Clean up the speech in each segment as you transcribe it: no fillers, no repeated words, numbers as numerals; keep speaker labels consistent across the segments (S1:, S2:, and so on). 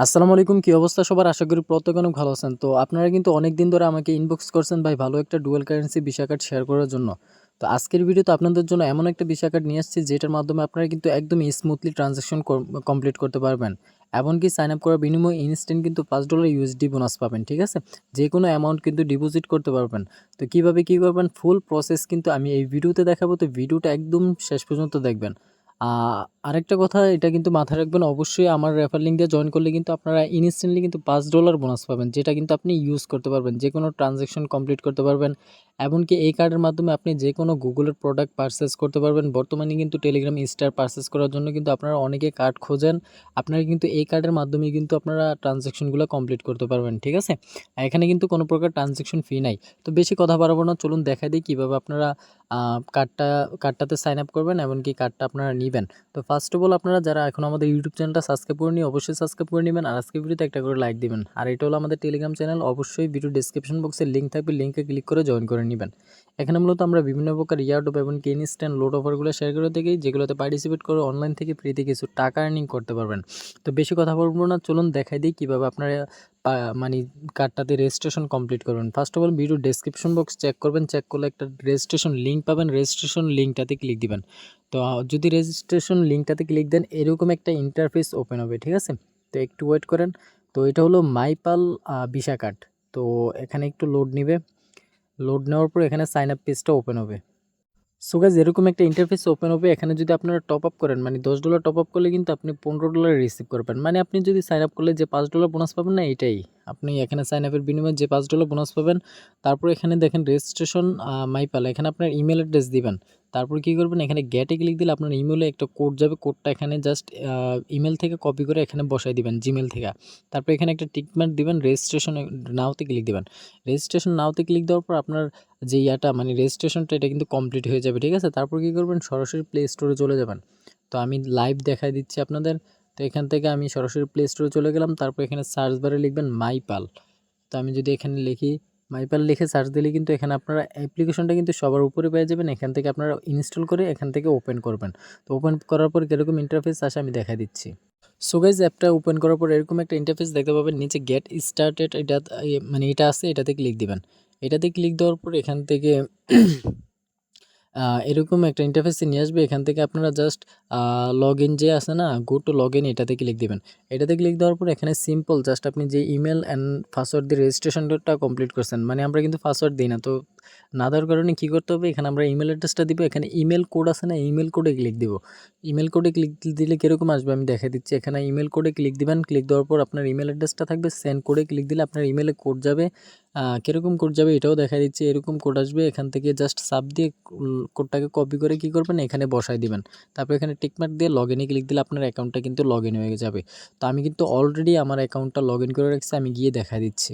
S1: আসসালামু আলাইকুম। কি অবস্থা সবার? আশা করি প্রত্যেকে অনেক ভালো আছেন। তো আপনারা কিন্তু অনেকদিন ধরে আমাকে ইনবক্স করছেন ভাই ভালো একটা dual currency visa card share করার জন্য। তো আজকের ভিডিওতে আপনাদের জন্য এমন একটা ভিসা কার্ড নিয়ে আসছি যেটার মাধ্যমে আপনারা কিন্তু একদম স্মুথলি ট্রানজ্যাকশন কমপ্লিট করতে পারবেন। এমনকি সাইন আপ করার বিনিময়ে ইনস্ট্যান্ট কিন্তু $5 ইউএসডি বোনাস পাবেন। ঠিক আছে? যেকোনো অ্যামাউন্ট কিন্তু ডিপোজিট করতে পারবেন। তো কিভাবে কি করবেন ফুল প্রসেস কিন্তু আমি এই ভিডিওতে দেখাবো। তো ভিডিওটা একদম শেষ পর্যন্ত দেখবেন। আ আরেকটা কথা এটা কিন্তু মাথায় রাখবেন অবশ্যই আমার রেফার লিঙ্ক দিয়ে জয়েন করলে কিন্তু আপনারা ইনস্ট্যান্টলি কিন্তু $5 বোনাস পাবেন। যেটা কিন্তু আপনি ইউজ করতে পারবেন। যেকোনো ট্রান্সেকশন কমপ্লিট করতে পারবেন। এমনকি এই কার্ডের মাধ্যমে আপনি যেকোনো গুগলের প্রোডাক্ট পারচেজ করতে পারবেন। বর্তমানে কিন্তু টেলিগ্রাম স্টার পারচেজ করার জন্য কিন্তু আপনারা অনেকে কার্ড খোঁজেন। আপনারা কিন্তু এই কার্ডের মাধ্যমেই কিন্তু আপনারা ট্রান্সেকশনগুলো কমপ্লিট করতে পারবেন। ঠিক আছে? এখানে কিন্তু কোনো প্রকার ট্রান্সেকশন ফি নাই। তো বেশি কথা বাড়াবো না। চলুন দেখাই দেই কিভাবে আপনারা আ কার্ডটাতে সাইন আপ করবেন এমনকি কার্ডটা আপনারা নিবেন। তো ফার্স্ট অফ অল আপনারা যারা এখনো আমাদের ইউটিউব চ্যানেলটা সাবস্ক্রাইব করেনি অবশ্যই সাবস্ক্রাইব করে নেবেন আর আজকের ভিডিওতে একটা করে লাইক দিবেন। আর এটা হলো আমাদের টেলিগ্রাম চ্যানেল, অবশ্যই ভিডিও ডেসক্রিপশন বক্সে লিঙ্ক থাকবে, লিঙ্কে ক্লিক করে জয়েন করে নেবেন। এখানে মূলত আমরা বিভিন্ন প্রকার ইয়ারড্রপ এবং ইনস্ট্যান্ট লোড অফারগুলো শেয়ার করে থাকি, যেগুলোতে পার্টিসিপেট করে অনলাইন থেকে ফ্রিতে কিছু টাকা আর্নিং করতে পারবেন। তো বেশি কথা বলবো না, চলুন দেখাই দিই কীভাবে আপনারা মানে কার্ডটাতে রেজিস্ট্রেশন কমপ্লিট করবেন। First of all video description box check করবেন, চেক করলে একটা রেজিস্ট্রেশন লিঙ্ক পাবেন, রেজিস্ট্রেশন লিঙ্কটাতে ক্লিক দিবেন। তো যদি রেজিস্ট্রেশন লিঙ্কটাতে ক্লিক দেন এরকম একটা ইন্টারফেস ওপেন হবে। ঠিক আছে? তো একটু ওয়েট করেন। তো এটা হলো মাইপাল ভিসা কার্ড। তো এখানে একটু লোড নিবে। লোড নেওয়ার পর এখানে সাইন আপ পেজটা ওপেন হবে। সো গাইস এরকম একটা ইন্টারফেস ওপেন হবে। এখানে যদি আপনারা টপ আপ করেন মানে $10 টপ আপ করলে কিন্তু আপনি $15 রিসিভ করবেন। মানে আপনি যদি সাইন আপ করলে যে $5 বোনাস পাবেন না এটাই। আপনি এখানে সাইন আপের বিনিময়ে যে $5 বোনাস পাবেন। তারপর এখানে দেখেন রেজিস্ট্রেশন মাইপাল, এখানে আপনার ইমেল অ্যাড্রেস দিবেন। তারপর কি করবেন এখানে গেটে ক্লিক দিলে আপনার ইমেলে একটা কোড যাবে। কোডটা এখানে জাস্ট ইমেল থেকে কপি করে এখানে বসায় দিবেন জিমেল থেকে। তারপর এখানে একটা টিক মার্ক দিবেন, রেজিস্ট্রেশন নাওতে ক্লিক দিবেন। রেজিস্ট্রেশন নাওতে ক্লিক দেওয়ার পর আপনার যে মানে রেজিস্ট্রেশনটা এটা কিন্তু কমপ্লিট হয়ে যাবে। ঠিক আছে? তারপর কী করবেন সরাসরি প্লে স্টোরে চলে যাবেন। তো আমি লাইভ দেখাই দিচ্ছি আপনাদের। তো এখান থেকে আমি সরাসরি প্লে স্টোরে চলে গেলাম। তারপর এখানে সার্চ বারে লিখবেন মাইপাল। তো আমি যদি এখানে লিখি মাইপাল লিখে সার্চ দিলে কিন্তু এখানে আপনারা অ্যাপ্লিকেশনটা কিন্তু সবার উপরে পেয়ে যাবেন। এখান থেকে আপনারা ইনস্টল করে এখান থেকে ওপেন করবেন। তো ওপেন করার পর কীরকম ইন্টারফেস আসে আমি দেখাই দিচ্ছি। সো গাইস অ্যাপটা ওপেন করার পর এরকম একটা ইন্টারফেস দেখতে পাবেন। নিচে গেট স্টার্টেড এটা মানে এটা আছে, এটাতে ক্লিক দিবেন। এটাতে ক্লিক দেওয়ার পর এখান থেকে এরকম একটা ইন্টারফেসে নিয়ে আসবে। এখান থেকে আপনারা জাস্ট লগইন যে আছে না, গো টু লগইন এটাতে ক্লিক দিবেন। এটাতে ক্লিক দেওয়ার পর এখানে সিম্পল জাস্ট আপনি যে ইমেল অ্যান্ড পাসওয়ার্ড দিয়ে রেজিস্ট্রেশনটা কমপ্লিট করছেন। মানে আমরা কিন্তু পাসওয়ার্ড দিই না। তো না দেওয়ার কারণে কী করতে হবে এখানে আমরা ইমেল অ্যাড্রেসটা দিব। এখানে ইমেল কোড আছে না, ইমেল কোডে ক্লিক দিব। ইমেল কোডে ক্লিক দিলে কীরকম আসবে আমি দেখাই দিচ্ছি। এখানে ইমেল কোডে ক্লিক দিবেন। ক্লিক দেওয়ার পর আপনার ইমেল অ্যাড্রেসটা থাকবে। সেন্ড কোডে ক্লিক দিলে আপনার ইমেলে কোড যাবে। কীরকম কোড যাবে এটাও দেখাই দিচ্ছি। এরকম কোড আসবে। এখান থেকে জাস্ট সাব দিয়ে কোডটাকে কপি করে কী করবেন এখানে বসায় দিবেন। তারপর এখানে টিকমার্ক দিয়ে লগইনে ক্লিক দিলে আপনার অ্যাকাউন্টটা কিন্তু লগইন হয়ে যাবে। তো আমি কিন্তু অলরেডি আমার অ্যাকাউন্টটা লগইন করে রাখছি। আমি গিয়ে দেখাই দিচ্ছি।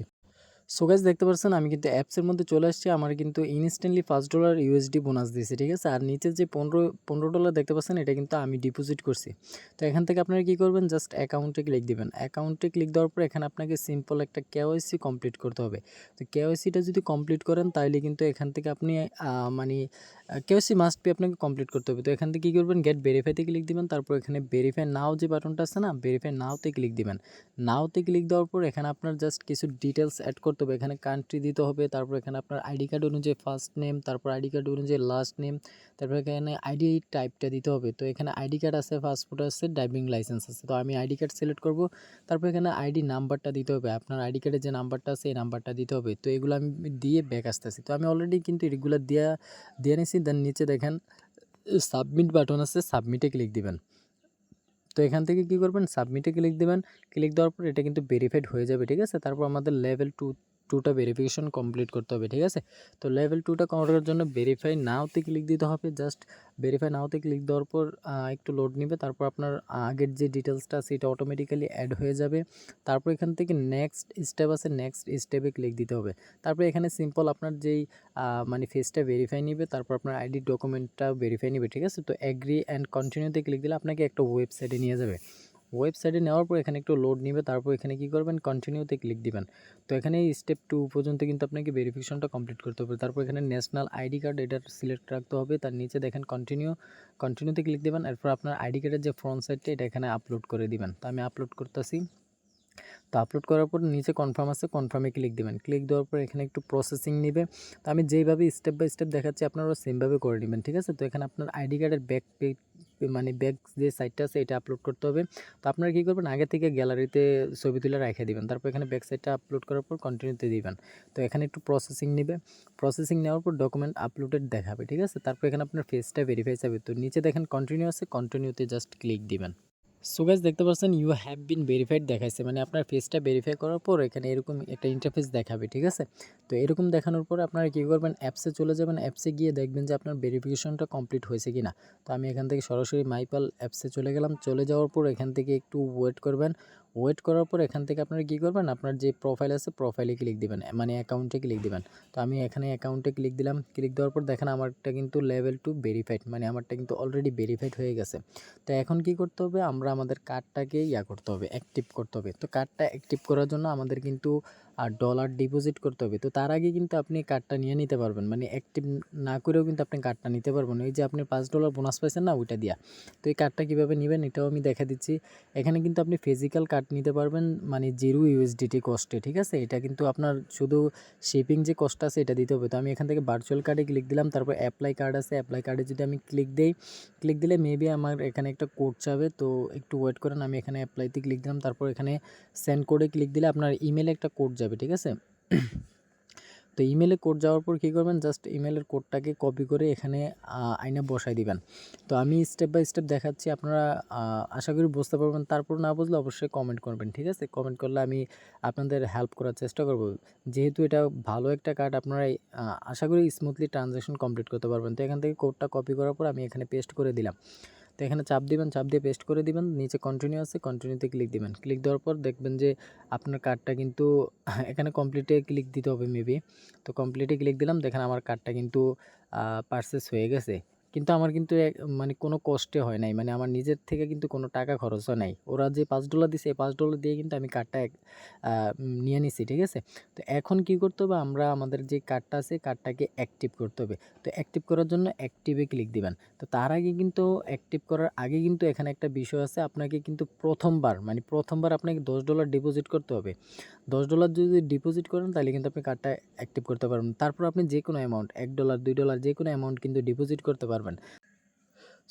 S1: সো গাইস দেখতে পাচ্ছেন আমি কিন্তু অ্যাপসের মধ্যে চলে আসছি। আমার কিন্তু ইনস্ট্যান্টলি $5 ইউএসডি বোনাস দিয়েছে। ঠিক আছে? আর নিচে যে $15 দেখতে পাচ্ছেন এটা কিন্তু আমি ডিপোজিট করছি। তো এখান থেকে আপনারা কী করবেন জাস্ট অ্যাকাউন্টে ক্লিক দিবেন। অ্যাকাউন্টে ক্লিক দেওয়ার পর এখানে আপনাকে সিম্পল একটা কেওয়াইসি কমপ্লিট করতে হবে। তো কেওয়াইসিটা যদি কমপ্লিট করেন তাইলে কিন্তু এখান থেকে আপনি মানে কেওয়াইসি মাস্ট বি আপনাকে কমপ্লিট করতে হবে। তো এখান থেকে কী করবেন গেট ভেরিফাইতে ক্লিক দিবেন। তারপর এখানে ভেরিফাই নাও যে বাটনটা আছে না, ভেরিফাই নাওতে ক্লিক দিবেন। নাওতে ক্লিক দেওয়ার পর এখানে আপনার জাস্ট কিছু ডিটেলস অ্যাড করতে হবে। এখানে কান্ট্রি দিতে হবে। তারপর এখানে আপনার আইডি কার্ড অনুযায়ী ফার্স্ট নেম, তারপর আইডি কার্ড অনুযায়ী লাস্ট নেম, তারপর এখানে আইডি টাইপটা দিতে হবে। তো এখানে আইডি কার্ড আছে, পাসপোর্ট আছে, ড্রাইভিং লাইসেন্স আছে। তো আমি আইডি কার্ড সিলেক্ট করব। তারপর এখানে আইডি নাম্বারটা দিতে হবে। আপনার আইডি কার্ডে যে নাম্বারটা আছে এই নাম্বারটা দিতে হবে। তো এগুলো আমি দিয়ে ব্যাক আসতেছি। তো আমি অলরেডি কিন্তু এগুলো দিয়ে নিছি। দেন নিচে দেখেন সাবমিট বাটন আছে, সাবমিটে ক্লিক দিবেন। তো এখান থেকে কী করবেন সাবমিটে ক্লিক দেবেন। ক্লিক দেওয়ার পর এটা কিন্তু ভেরিফাইড হয়ে যাবে। ঠিক আছে? তারপর আমাদের লেভেল টুটা ভেরিফিকেশন কমপ্লিট করতে হবে। ঠিক আছে? তো লেভেল 2টা করার জন্য ভেরিফাই নাওতে ক্লিক দিতে হবে। জাস্ট ভেরিফাই নাওতে ক্লিক দেওয়ার পর একটু লোড নেবে। তারপর আপনার আগের যে ডিটেলসটা আছে এটা অটোমেটিক্যালি অ্যাড হয়ে যাবে। তারপর এখান থেকে নেক্সট স্টেপ আছে, নেক্সট স্টেপে ক্লিক দিতে হবে। তারপর এখানে সিম্পল আপনার যেই মানে ফেসটা ভেরিফাই নিবে। তারপর আপনার আইডি ডকুমেন্টটা ভেরিফাই নিবে। ঠিক আছে? তো অ্যাগ্রি অ্যান্ড কন্টিনিউতে ক্লিক দিলে আপনাকে একটা ওয়েবসাইটে নিয়ে যাবে। ওয়েবসাইটে নেওয়ার পর এখানে একটু লোড নিবে। তারপর এখানে কী করবেন কন্টিনিউতে ক্লিক দিবেন। তো এখানে স্টেপ 2 পর্যন্ত কিন্তু আপনাকে ভেরিফিকেশনটা কমপ্লিট করতে হবে। তারপর এখানে ন্যাশনাল আইডি কার্ড এটা সিলেক্ট রাখতে হবে। তার নিচে দেখেন কন্টিনিউতে ক্লিক দিবেন। এরপর আপনার আইডি কার্ডের যে ফ্রন্ট সাইডটা এটা এখানে আপলোড করে দিবেন। তো আমি আপলোড করতেছি। তো আপলোড করার পর নিচে কনফার্ম আছে, কনফার্মে ক্লিক দিবেন। ক্লিক দেওয়ার পর এখানে একটু প্রসেসিং নেবে। তো আমি যেইভাবে স্টেপ বাই স্টেপ দেখাচ্ছি আপনারাও সেমভাবে করে নেবেন, ঠিক আছে। তো এখানে আপনার আইডি কার্ডের ব্যাক পেজ মানে ব্যাক যে সাইডটা আছে এটা আপলোড করতে হবে। তো আপনারা কী করবেন, আগে থেকে গ্যালারিতে ছবি তুলে রেখে দিবেন, তারপর এখানে ব্যাক সাইডটা আপলোড করার পর কন্টিনিউতে দিবেন। তো এখানে একটু প্রসেসিং নেবে, প্রসেসিং নেওয়ার পর ডকুমেন্ট আপলোডেড দেখাবে, ঠিক আছে। তারপর এখানে আপনার ফেসটা ভেরিফাই যাবে। তো নিচে দেখেন কন্টিনিউ আছে, কন্টিনিউতে জাস্ট ক্লিক দিবেন। সো গাইস দেখতে পাচ্ছেন ইউ হ্যাভ বিন ভেরিফাইড দেখাইছে, মানে আপনার ফেসটা ভেরিফাই করার পর এখানে এরকম একটা ইন্টারফেস দেখাবে, ঠিক আছে। তো এরকম দেখানোর পর আপনারা কী করবেন, অ্যাপসে চলে যাবেন। অ্যাপসে গিয়ে দেখবেন যে আপনার ভেরিফিকেশনটা কমপ্লিট হয়েছে কিনা। তো আমি এখান থেকে সরাসরি মাইপাল অ্যাপসে চলে গেলাম। চলে যাওয়ার পর এখান থেকে একটু ওয়েট করবেন। ওয়েট করার পর এখান থেকে আপনারা কী করবেন, আপনার যে প্রোফাইল আছে প্রোফাইলে ক্লিক দিবেন, মানে অ্যাকাউন্টে ক্লিক দিবেন। তো আমি এখানে অ্যাকাউন্টে ক্লিক দিলাম। ক্লিক দেওয়ার পর দেখেন আমারটা কিন্তু লেভেল 2 ভেরিফাইড, মানে আমারটা কিন্তু অলরেডি ভেরিফাইড হয়ে গেছে। তো এখন কি করতে হবে, আমরা আমাদের কার্ডটাকে করতে হবে, অ্যাক্টিভ করতে হবে। তো কার্ডটা অ্যাক্টিভ করার জন্য আমাদের কিন্তু ডলার ডিপোজিট করতে হবে। তো তার আগে কিন্তু আপনি কার্ডটা নিয়ে নিতে পারবেন, মানে অ্যাক্টিভ না করেও কিন্তু আপনি কার্ডটা নিতে পারবেন। ওই যে আপনি $5 বোনাস পাইছেন না, ওইটা দিয়া। তো এই কার্ডটা কীভাবে নেবেন এটাও আমি দেখা দিচ্ছি। এখানে কিন্তু আপনি ফিজিক্যাল কার্ড নিতে পারবেন, মানে 0 USDT কস্টে, ঠিক আছে। এটা কিন্তু আপনার শুধু শিপিং যে কস্ট আছে এটা দিতে হবে। তো আমি এখান থেকে ভার্চুয়াল কার্ডে ক্লিক দিলাম, তারপর অ্যাপ্লাই কার্ড আছে, অ্যাপ্লাই কার্ডে যদি আমি ক্লিক দিই, ক্লিক দিলে মেবি আমার এখানে একটা কোড চাবে। তো একটু ওয়েট করেন, আমি এখানে অ্যাপ্লাইতে ক্লিক দিলাম। তারপর এখানে সেন্ড কোডে ক্লিক দিলে আপনার ইমেলে একটা কোড যাবে, ঠিক আছে। তো ইমেলে কোড যাওয়ার পর কী করবেন, জাস্ট ইমেলের কোডটাকে কপি করে এখানে আইনা বসাই দিবেন। তো আমি স্টেপ বাই স্টেপ দেখাচ্ছি, আপনারা আশা করি বুঝতে পারবেন। তারপর না বুঝলে অবশ্যই কমেন্ট করবেন, ঠিক আছে। কমেন্ট করলে আমি আপনাদের হেল্প করার চেষ্টা করব। যেহেতু এটা ভালো একটা কার্ড, আপনারা আশা করি স্মুথলি ট্রানজ্যাকশন কমপ্লিট করতে পারবেন। তো এখান থেকে কোডটা কপি করার পর আমি এখানে পেস্ট করে দিলাম। তো এখানে চাপ দিবেন, চাপ দিয়ে পেস্ট করে দিবেন। নিচে কন্টিনিউ আছে, কন্টিনিউতে ক্লিক দিবেন। ক্লিক দেওয়ার পর দেখবেন যে আপনার কার্ডটা কিন্তু এখানে কমপ্লিটে ক্লিক দিতে হবে মেবি। তো কমপ্লিটে ক্লিক দিলাম, দেখেন আমার কার্ডটা কিন্তু পারচেস হয়ে গেছে। কিন্তু আমার কিন্তু মানে কোনো কষ্টে হয় নাই, মানে আমার নিজের থেকে কিন্তু কোনো টাকা খরচ হয় নাই। ওরা যে $5 দিছে, এই $5 দিয়ে কিন্তু আমি কার্ডটা নিয়ে নিছি, ঠিক আছে। তো এখন কি করতে হবে, আমরা আমাদের যে কার্ডটা আছে কার্ডটাকে অ্যাক্টিভ করতে হবে। তো অ্যাক্টিভ করার জন্য অ্যাক্টিভে ক্লিক দিবেন। তো তার আগে কিন্তু অ্যাক্টিভ করার আগে কিন্তু এখানে একটা বিষয় আছে, আপনাকে কিন্তু প্রথমবার আপনাকে $10 ডিপোজিট করতে হবে। $10 যদি ডিপোজিট করেন তাহলে কিন্তু আপনি কার্ডটা অ্যাক্টিভ করতে পারবেন। তারপর আপনি যে কোনো অ্যামাউন্ট $1 $2 যে কোনো অ্যামাউন্ট কিন্তু ডিপোজিট করতে পারবেন।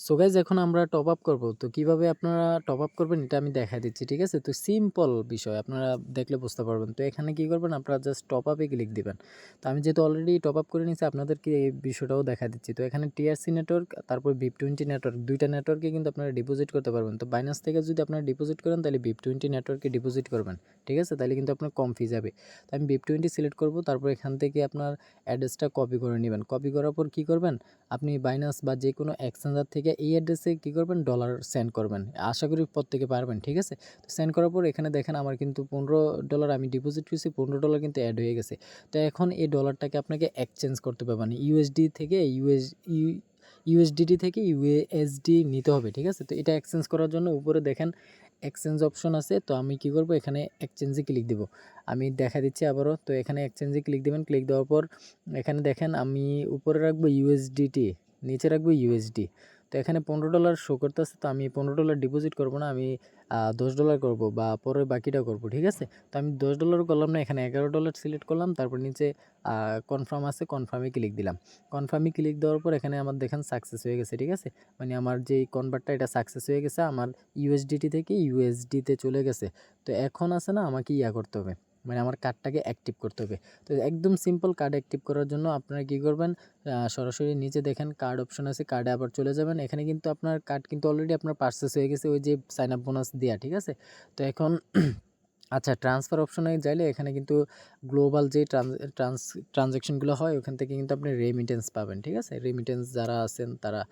S1: সো গাইজ এখন আমরা টপ আপ করবো। তো কীভাবে আপনারা টপ আপ করবেন এটা আমি দেখা দিচ্ছি, ঠিক আছে। তো সিম্পল বিষয়, আপনারা দেখলে বুঝতে পারবেন। তো এখানে কী করবেন, আপনারা জাস্ট টপ আপে ক্লিক দিবেন। তো আমি যেহেতু অলরেডি টপ আপ করে নিয়েছি, আপনাদেরকে এই বিষয়টাও দেখা দিচ্ছি। তো এখানে টিআরসি নেটওয়ার্ক, তারপর BIP20 নেটওয়ার্ক, দুইটা নেটওয়ার্কে কিন্তু আপনারা ডিপোজিট করতে পারবেন। তো বাইন্যান্স থেকে যদি আপনারা ডিপোজিট করেন তাহলে BIP20 নেটওয়ার্কে ডিপোজিট করবেন, ঠিক আছে। তাহলে কিন্তু আপনার কম ফি যাবে। তো আমি BIP20 সিলেক্ট করব, তারপর এখান থেকে আপনার অ্যাড্রেসটা কপি করে নেবেন। কপি করার পর কী করবেন, আপনি বাইন্যান্স বা যে কোনো এক্সচেঞ্জার থেকে এই অ্যাড্রেসে কী করবেন, ডলার সেন্ড করবেন। আশা করি প্রত্যেকে পারবেন, ঠিক আছে। তো সেন্ড করার পর এখানে দেখেন আমার কিন্তু $15 আমি ডিপোজিট করেছি, $15 কিন্তু অ্যাড হয়ে গেছে। তো এখন এই ডলারটাকে আপনাকে এক্সচেঞ্জ করতে হবে, মানে ইউএসডি থেকে ইউএসডিটি থেকে ইউএসডি নিতে হবে, ঠিক আছে। তো এটা এক্সচেঞ্জ করার জন্য উপরে দেখেন এক্সচেঞ্জ অপশন আছে। তো আমি কি করব, এখানে এক্সচেঞ্জে ক্লিক দেব। আমি দেখা দিচ্ছি আবারও। তো এখানে এক্সচেঞ্জে ক্লিক দিবেন। ক্লিক দেওয়ার পর এখানে দেখেন আমি উপরে রাখবো ইউএসডিটি, নিচে রাখবো ইউএসডি। তো এখানে $15 শো করতেছে। তো আমি $15 ডিপোজিট করব না, আমি $10 করব বা পরে বাকিটা করব, ঠিক আছে। তো আমি $10 করলাম না, এখানে $11 সিলেক্ট করলাম। তারপর নিচে কনফার্ম আছে, কনফার্মে ক্লিক দিলাম। কনফার্মে ক্লিক দেওয়ার পর এখানে আমার দেখেন সাকসেস হয়ে গেছে, ঠিক আছে। মানে আমার যে কনভার্টটা এটা সাকসেস হয়ে গেছে, আমার ইউএসডিটি থেকে ইউএসডিতে চলে গেছে। তো এখন আছে না, আমাকে করতে হবে, মানে আমার কার্ডটাকে অ্যাক্টিভ করতে হবে। তো একদম সিম্পল, কার্ড অ্যাক্টিভ করার জন্য আপনারা কী করবেন, সরাসরি নিচে দেখেন কার্ড অপশন আছে, কার্ডে আবার চলে যাবেন। এখানে কিন্তু আপনার কার্ড কিন্তু অলরেডি আপনার পারচেস হয়ে গেছে, ওই যে সাইন আপ বোনাস দেওয়া, ঠিক আছে। তো এখন আচ্ছা, ট্রান্সফার অপশনে যাইলে এখানে কিন্তু গ্লোবাল যে ট্রানজ্যাকশনগুলো হয় ওখান থেকে কিন্তু আপনি রেমিটেন্স পাবেন, ঠিক আছে। রেমিটেন্স যারা আছেন তারা।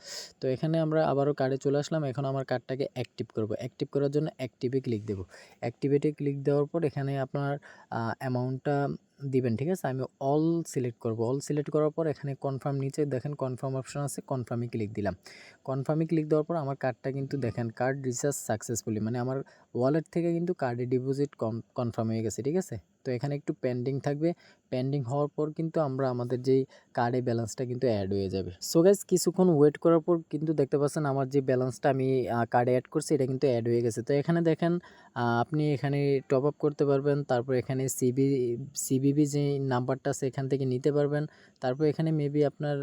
S1: তো এখানে আমরা আবারও কার্ডে চলে আসলাম। এখন আমার কার্ডটাকে অ্যাক্টিভ করব। অ্যাক্টিভ করার জন্য অ্যাক্টিভে ক্লিক দেব। অ্যাক্টিভেটে ক্লিক দেওয়ার পর এখানে আপনার অ্যামাউন্টটা দিবেন, ঠিক আছে। আমি অল সিলেক্ট করব। অল সিলেক্ট করার পর এখানে কনফার্ম, নিচে দেখেন কনফার্ম অপশন আছে, কনফার্মে ক্লিক দিলাম। কনফার্মে ক্লিক দেওয়ার পর আমার কার্ডটা কিন্তু দেখেন কার্ড রিচার্জ সাকসেসফুলি, মানে আমার ওয়ালেট থেকে কিন্তু কার্ডে ডিপোজিট কনফার্ম হয়ে গেছে, ঠিক আছে। তো এখানে একটু পেন্ডিং থাকবে। পেন্ডিং হওয়ার পর কিন্তু আমরা আমাদের যেই কার্ডে ব্যালেন্সটা কিন্তু অ্যাড হয়ে যাবে। সো গাইস কিছুক্ষণ ওয়েট করার পর কিন্তু দেখতে পাচ্ছেন আমার যে ব্যালেন্সটা আমি কার্ডে অ্যাড করছি এটা কিন্তু অ্যাড হয়ে গেছে। তো এখানে দেখেন আপনি এখানে টপ আপ করতে পারবেন, তারপর এখানে সিবিবি যে নাম্বারটা আছে এখান থেকে নিতে পারবেন, তারপর এখানে মেবি আপনার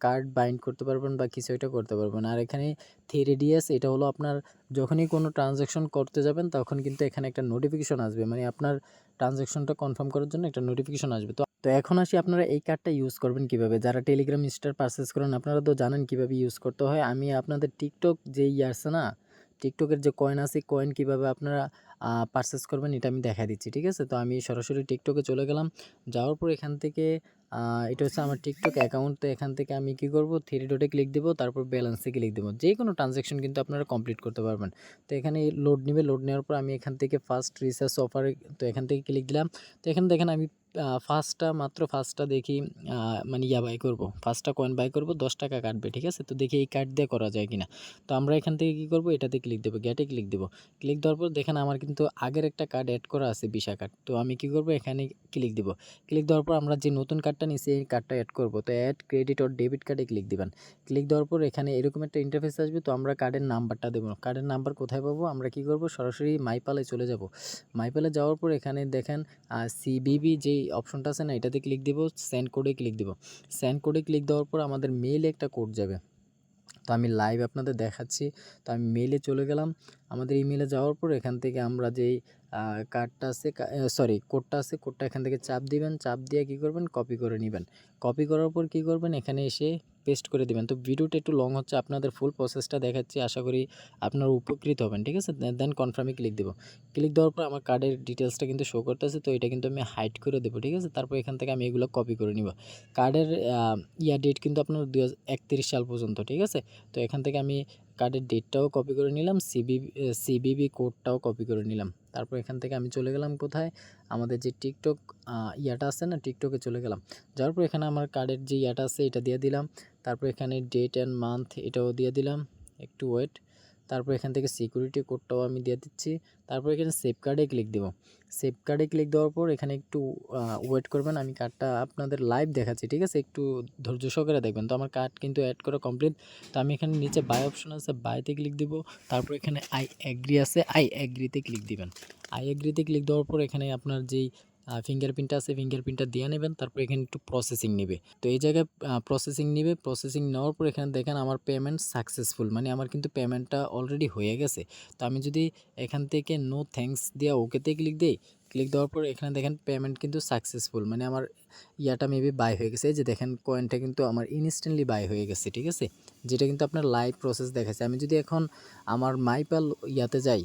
S1: কার্ড বাইন্ড করতে পারবেন বা কিছু একটা করতে পারবেন। আর এখানে 3DS এটা হলো আপনার যখনই কোনো ট্রানজ্যাকশন করতে যাবেন তখন কিন্তু এখানে একটা নোটিফিকেশন আসবে, মানে আপনার ট্রানজ্যাকশনটা কনফার্ম করার জন্য একটা নোটিফিকেশন আসবে। তো এখন আসি আপনারা এই কার্ডটা ইউজ করবেন কিভাবে। যারা টেলিগ্রাম স্টার পারচেস করেন আপনারা তো জানেন কিভাবে ইউজ করতে হয়। আমি আপনাদের টিকটক যে আছে না, টিকটকের যে কয়েন আছে কয়েন কিভাবে আপনারা পারচেস করবেন এটা আমি দেখা দিচ্ছি, ঠিক আছে। তো আমি সরাসরি টিকটকে চলে গেলাম। যাওয়ার পর এখান থেকে এটা হচ্ছে আমার টিকটক অ্যাকাউন্ট। তো এখান থেকে আমি কি করব, 3 ডটে ক্লিক দেবো, তারপর ব্যালেন্সে ক্লিক দেবো। যে কোনো ট্রানজ্যাকশন কিন্তু আপনারা কমপ্লিট করতে পারবেন। তো এখানে লোড নেবে, লোড নেওয়ার পর আমি এখান থেকে ফার্স্ট রিচার্জ অফারে তো এখান থেকে ক্লিক দিলাম। তো এখানে দেখেন আমি ফার্স্টটা দেখি মানে বাই করব, ফার্স্টটা কয়েন বাই করব, 10 টাকা কাটবে, ঠিক আছে। তো দেখি এই কার্ড দিয়ে করা যায় কিনা। তো আমরা এখান থেকে কি করব, এটাতে ক্লিক দেবো, গেটে ক্লিক দেবো। ক্লিক দেওয়ার পর দেখেন আমার কিন্তু আগের একটা কার্ড অ্যাড করা আছে ভিসা কার্ড। তো আমি কি করব, এখানে ক্লিক দেবো। ক্লিক দেওয়ার পর আমরা যে নতুন কার্ডটা নিচ্ছি এই কার্ডটা অ্যাড করব। তো অ্যাড ক্রেডিট অর ডেবিট কার্ডে ক্লিক দিবেন। ক্লিক দেওয়ার পর এখানে এরকম একটা ইন্টারফেস আসবে। তো আমরা কার্ডের নাম্বারটা দেবো। কার্ডের নাম্বার কোথায় পাবো, আমরা কি করব, সরাসরি মাইপালে চলে যাব। মাইপালে যাওয়ার পর এখানে দেখেন সিবিবি যেই অপশনটা আছে না এটাতে ক্লিক দিব, সেন্ড কোডে ক্লিক দিব। সেন্ড কোডে ক্লিক দেওয়ার পর আমাদের মেইলে একটা কোড যাবে। তো আমি লাইভ আপনাদের দেখাচ্ছি। তো আমি মেইলে চলে গেলাম। আমাদের ইমেলে যাওয়ার পর এখান থেকে আমরা যেই কার্ডটা আছে কোডটা আছে, কোডটা এখান থেকে চাপ দিবেন। চাপ দিয়ে কী করবেন, কপি করে নেবেন। কপি করার পর কী করবেন, এখানে এসে পেস্ট করে দিবেন। তো ভিডিওটা একটু লং হচ্ছে, আপনাদের ফুল প্রসেসটা দেখাচ্ছি, আশা করি আপনারা উপকৃত হবেন, ঠিক আছে। দেন কনফার্মে ক্লিক দেবো। ক্লিক দেওয়ার পর আমার কার্ডের ডিটেলসটা কিন্তু শো করতেছে। তো এটা কিন্তু আমি হাইড করে দেবো, ঠিক আছে। তারপর এখান থেকে আমি এগুলো কপি করে নিব। কার্ডের ডেট কিন্তু আপনার 2031 সাল পর্যন্ত, ঠিক আছে। তো এখান থেকে আমি কার্ডের ডেটটাও কপি করে নিলাম, সিবিবি কোডটাও কপি করে নিলাম। তারপর এখান থেকে আমি চলে গেলাম কোথায়, আমাদের যে টিকটক আছে না, টিকটকে চলে গেলাম। যাওয়ার পর এখানে আমার কার্ডের যে আছে এটা দিয়ে দিলাম। তারপর এখানে ডেট অ্যান্ড মান্থ এটাও দিয়ে দিলাম, একটু ওয়েট। তারপর এখান থেকে সিকিউরিটি কোডটাও আমি দিয়ে দিচ্ছি। তারপর এখানে সেভ কার্ডে ক্লিক দেবো। সেভ কার্ডে ক্লিক দেওয়ার পর এখানে একটু ওয়েট করবেন, আমি কার্ডটা আপনাদের লাইভ দেখাচ্ছি, ঠিক আছে। একটু ধৈর্য সহকারে দেখবেন। তো আমার কার্ড কিন্তু অ্যাড করা কমপ্লিট। তো আমি এখানে নিচে বাই অপশন আছে, বাইতে ক্লিক দিব। তারপর এখানে আই এগ্রি আছে, আই এগ্রিতে ক্লিক দিবেন। আই এগ্রিতে ক্লিক দেওয়ার পর এখানে আপনার যেই ফিঙ্গারপ্রিন্টটা আছে ফিঙ্গারপ্রিন্টটা দিয়ে নেবেন। তারপর এখানে একটু প্রসেসিং নেবে। তো এই জায়গায় প্রসেসিং নেবে। প্রসেসিং নেওয়ার পর এখানে দেখেন আমার পেমেন্ট সাকসেসফুল, মানে আমার কিন্তু পেমেন্টটা অলরেডি হয়ে গেছে। তো আমি যদি এখান থেকে নো থ্যাঙ্কস দিয়ে ওকেতে ক্লিক দিই, ক্লিক দেওয়ার পর এখানে দেখেন পেমেন্ট কিন্তু সাকসেসফুল, মানে আমার মেবি বাই হয়ে গেছে। এই যে দেখেন কয়েনটা কিন্তু আমার ইনস্ট্যান্টলি বাই হয়ে গেছে, ঠিক আছে। যেটা কিন্তু আপনার লাইভ প্রসেস দেখাচ্ছে। আমি যদি এখন আমার মাইপাল যাই,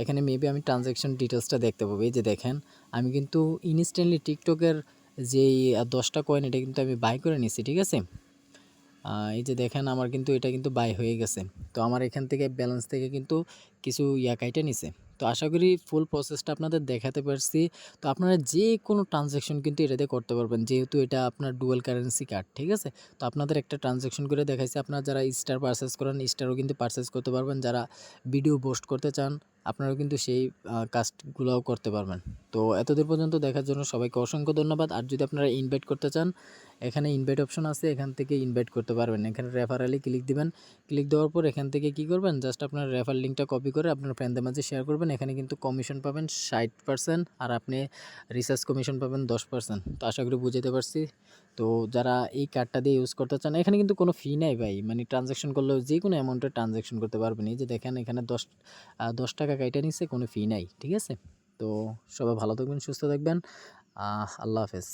S1: এখানে মেবি আমি ট্রানজ্যাকশন ডিটেলসটা দেখতে পাবো। এই যে দেখেন আমি কিন্তু ইনস্ট্যান্টলি টিকটকের যেই 10টা কয়েন এটা কিন্তু আমি বাই করে নিছি, ঠিক আছে। এই যে দেখেন আমার কিন্তু এটা কিন্তু বাই হয়ে গেছে। তো আমার এখান থেকে ব্যালেন্স থেকে কিন্তু কিছু কাইটা নিছে। তো আশা করি ফুল প্রসেসটা আপনাদের দেখাতে পারছি। তো আপনারা যে কোনো ট্রানজ্যাকশন কিন্তু এটাতে করতে পারবেন, যেহেতু এটা আপনার ডুয়াল কারেন্সি কার্ড, ঠিক আছে। তো আপনাদের একটা ট্রানজ্যাকশন করে দেখাইছি। আপনারা যারা স্টার পারচেস করেন স্টারও কিন্তু পারচেস করতে পারবেন। যারা ভিডিও পোস্ট করতে চান আপনারাও কিন্তু সেই কাজগুলোও করতে পারবেন। তো এতদূর পর্যন্ত দেখার জন্য সবাইকে অসংখ্য ধন্যবাদ। আর যদি আপনারা ইনভাইট করতে চান এখানে ইনভাইট অপশন আছে, এখান থেকে ইনভাইট করতে পারবেন। এখানে রেফারেলে ক্লিক দিবেন। ক্লিক দেওয়ার পর এখান থেকে কি করবেন, জাস্ট আপনার রেফার লিঙ্কটা কপি করে আপনার ফ্রেন্ডদের মাঝে শেয়ার করবেন। এখানে কিন্তু কমিশন পাবেন 60% আর আপনি রিসার্চ কমিশন পাবেন 10%। তো আশা করি বুঝাতে পারছি। তো যারা এই কার্ডটা দিয়ে ইউজ করতে চান এখানে কিন্তু কোনো ফি নাই ভাই, মানে ট্রানজ্যাকশন করলেও যে কোনো অ্যামাউন্টের ট্রানজ্যাকশন করতে পারবেন। এই যে দেখেন এখানে 10 টাকা কাইটা নিচ্ছে, কোনো ফি নাই, ঠিক আছে। তো সবাই ভালো থাকবেন, সুস্থ থাকবেন। আল্লাহ হাফেজ।